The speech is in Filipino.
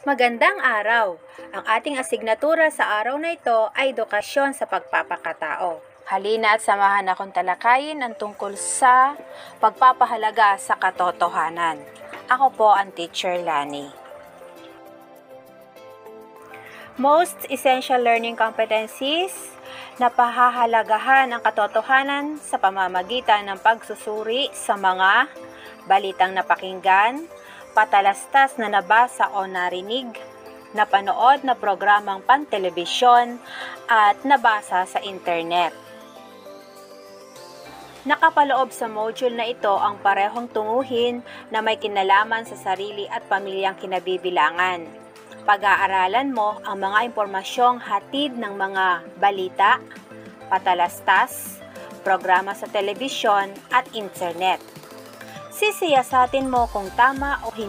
Magandang araw! Ang ating asignatura sa araw na ito ay edukasyon sa pagpapakatao. Halina at samahan akong talakayin ang tungkol sa pagpapahalaga sa katotohanan. Ako po ang Teacher Lani. Most essential learning competencies na pahahalagahan ang katotohanan sa pamamagitan ng pagsusuri sa mga balitang napakinggan, patalastas na nabasa o narinig, napanood na programang pantelebisyon at nabasa sa internet. Nakapaloob sa module na ito ang parehong tunguhin na may kinalaman sa sarili at pamilyang kinabibilangan. Pag-aaralan mo ang mga impormasyong hatid ng mga balita, patalastas, programa sa telebisyon at internet. Sisiyasatin mo kung tama o hindi